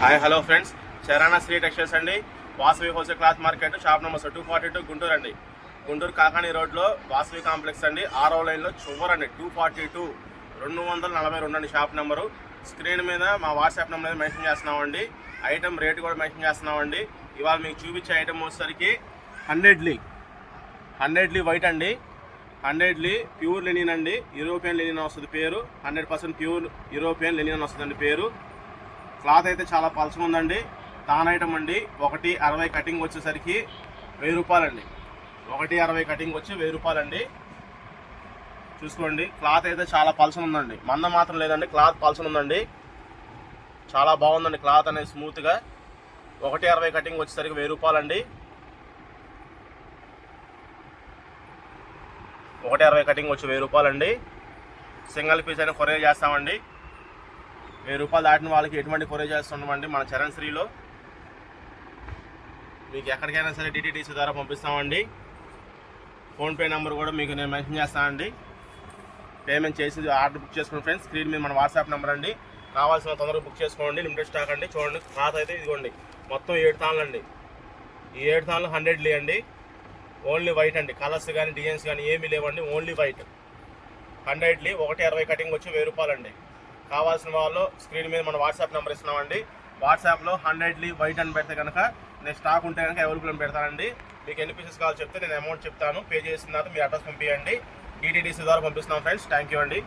Hi hello friends, Charana Sri textiles అండి. Vasavi wholesale cloth market, shop number 242, Guntur అండి. గుంటూరు కాకాని రోడ్లో వాసవి కాంప్లెక్స్ అండి. 6వ లైన్లో చివరండి. 242 242 అండి షాప్ నెంబరు. స్క్రీన్ మీద మా వాట్సాప్ నెంబర్ మీద మెన్షన్ చేస్తున్నామండి. ఐటమ్ రేట్ కూడా మెన్షన్ చేస్తున్నామండి. ఇవాళ మీకు చూపించే ఐటమ్ వచ్చేసరికి 100 వైట్ అండి. 100 ప్యూర్ లెనిన్ అండి. యూరోపియన్ లెనిన్ వస్తుంది పేరు. 100% ప్యూర్ యూరోపియన్ లెనిన్ వస్తుందండి పేరు. క్లాత్ అయితే చాలా పల్చగా ఉందండి. తాన్ ఐటమ్ అండి. 160 కటింగ్ వచ్చేసరికి 1000 రూపాయలండి. 160 కటింగ్ వచ్చి 1000 రూపాయలండి. చూసుకోండి, క్లాత్ అయితే చాలా పల్చగా ఉందండి. మంద మాత్రం లేదండి, క్లాత్ పల్చగా ఉందండి. చాలా బాగుందండి క్లాత్ అనేది స్మూత్గా. 160 కటింగ్ వచ్చేసరికి 1000 రూపాయలండి. 160 కటింగ్ వచ్చి 1000 రూపాయలండి. సింగిల్ పీస్ అయినా కొరియర్ చేస్తామండి. 1000 రూపాయలు దాటిన వాళ్ళకి ఎటువంటి కొరియర్ చేస్తున్నామండి మన చరణ్ శ్రీలో. మీకు ఎక్కడికైనా సరే డిటిడిసి ద్వారా పంపిస్తామండి. ఫోన్పే నెంబర్ కూడా మీకు నేను మెన్షన్ చేస్తానండి. పేమెంట్ చేసి ఆర్డర్ బుక్ చేసుకోండి ఫ్రెండ్స్. స్క్రీన్ మీద మన వాట్సాప్ నెంబర్ అండి. కావాల్సిన తొందరగా బుక్ చేసుకోండి. లిమిటెడ్ స్టాక్ అండి. చూడండి, క్లాత్ అయితే ఇదిగోండి, మొత్తం 7 తాళ్ళు అండి. ఈ 7 తాళ్ళు 100 అండి. ఓన్లీ వైట్ అండి. కలర్స్ కానీ డిజైన్స్ కానీ ఏమీ లేవండి, ఓన్లీ వైట్. 100 160 కటింగ్ వచ్చి 1000 రూపాయలండి. కావాల్సిన వాళ్ళు స్క్రీన్ మీద మన వాట్సాప్ నెంబర్ ఇస్తున్నామండి. వాట్సాప్లో 100 వైట్ అని పెడితే కనుక నేను స్టాక్ ఉంటే కనుక అవైలబుల్ అని పెడతానండి. మీకు ఎన్ని పీసెస్ కావాలో చెప్తే నేను అమౌంట్ చెప్తాను. పే చేసిన తర్వాత మీ అడ్రస్ పంపించండి. డిటిడిసి ద్వారా పంపిస్తున్నాం ఫ్రెండ్స్. థ్యాంక్ యూ అండి.